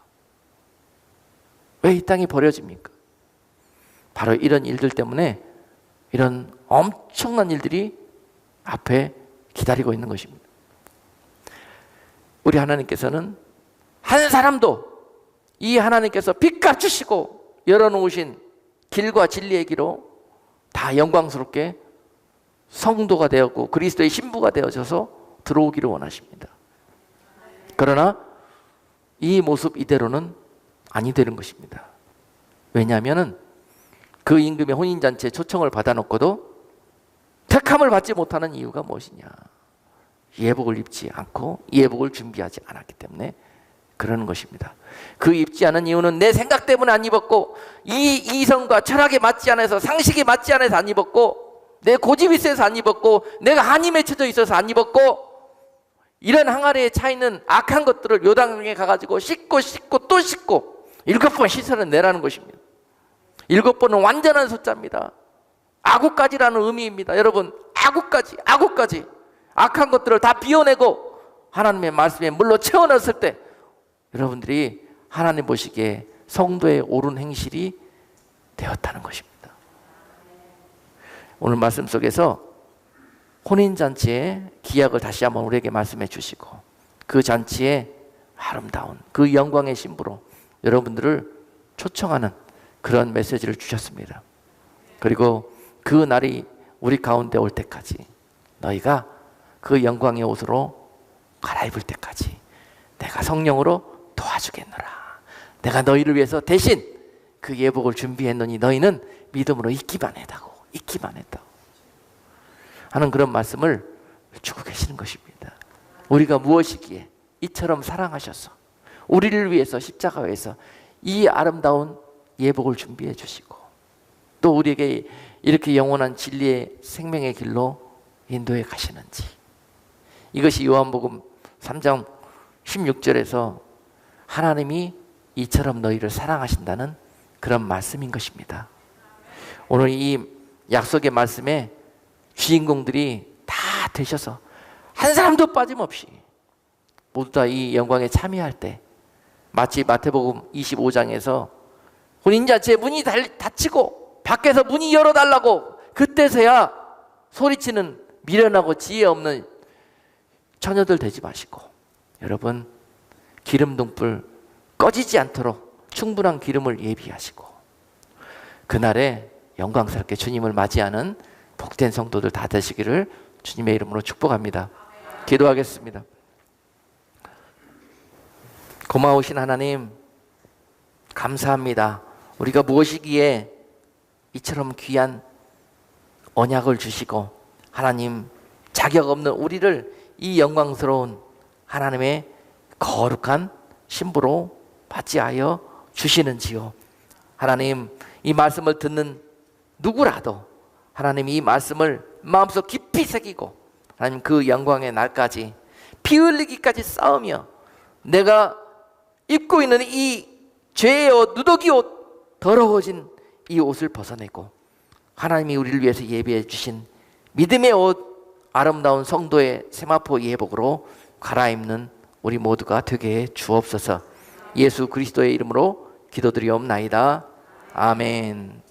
A: 왜 이 땅이 버려집니까? 바로 이런 일들 때문에 이런 엄청난 일들이 앞에 기다리고 있는 것입니다. 우리 하나님께서는 한 사람도 이 하나님께서 빚값 주시고 열어놓으신 길과 진리의 길로 다 영광스럽게 성도가 되었고 그리스도의 신부가 되어져서 들어오기를 원하십니다. 그러나 이 모습 이대로는 아니 되는 것입니다. 왜냐하면 그 임금의 혼인잔치에 초청을 받아놓고도 택함을 받지 못하는 이유가 무엇이냐? 예복을 입지 않고 예복을 준비하지 않았기 때문에 그러는 것입니다. 그 입지 않은 이유는 내 생각 때문에 안 입었고 이 이성과 철학에 맞지 않아서 상식에 맞지 않아서 안 입었고 내 고집이 세서 안 입었고 내가 한이 맺혀져 있어서 안 입었고 이런 항아리에 차 있는 악한 것들을 요단강에 가가지고 씻고 또 씻고 7번 씻어는 내라는 것입니다. 7번은 완전한 숫자입니다. 아구까지라는 의미입니다. 여러분 아구까지 악한 것들을 다 비워내고 하나님의 말씀에 물로 채워넣었을 때 여러분들이 하나님 보시기에 성도의 옳은 행실이 되었다는 것입니다. 오늘 말씀 속에서 혼인잔치의 기약을 다시 한번 우리에게 말씀해 주시고 그 잔치의 아름다운 그 영광의 신부로 여러분들을 초청하는 그런 메시지를 주셨습니다. 그리고 그 날이 우리 가운데 올 때까지 너희가 그 영광의 옷으로 갈아입을 때까지 내가 성령으로 도와주겠노라. 내가 너희를 위해서 대신 그 예복을 준비했노니 너희는 믿음으로 잊기만 했다고 하는 그런 말씀을 주고 계시는 것입니다. 우리가 무엇이기에 이처럼 사랑하셔서 우리를 위해서 십자가에서 이 아름다운 예복을 준비해 주시고 또 우리에게 이렇게 영원한 진리의 생명의 길로 인도해 가시는지, 이것이 요한복음 3장 16절에서 하나님이 이처럼 너희를 사랑하신다는 그런 말씀인 것입니다. 오늘 이 약속의 말씀에 주인공들이 다 되셔서 한 사람도 빠짐없이 모두 다 이 영광에 참여할 때 마치 마태복음 25장에서 혼인잔치의 문이 닫히고 밖에서 문이 열어달라고 그때서야 소리치는 미련하고 지혜 없는 처녀들 되지 마시고 여러분 기름등불 꺼지지 않도록 충분한 기름을 예비하시고 그날에 영광스럽게 주님을 맞이하는 복된 성도들 다 되시기를 주님의 이름으로 축복합니다. 기도하겠습니다. 고마우신 하나님, 감사합니다. 우리가 무엇이기에 이처럼 귀한 언약을 주시고 하나님 자격 없는 우리를 이 영광스러운 하나님의 거룩한 신부로 맞이하여 주시는지요. 하나님, 이 말씀을 듣는 누구라도 하나님 이 말씀을 마음속 깊이 새기고 하나님 그 영광의 날까지 피 흘리기까지 싸우며 내가 입고 있는 이 죄의 옷, 누더기 옷, 더러워진 이 옷을 벗어내고 하나님이 우리를 위해서 예비해 주신 믿음의 옷, 아름다운 성도의 세마포 예복으로 갈아입는 우리 모두가 되게 해 주옵소서. 예수 그리스도의 이름으로 기도드리옵나이다. 아멘.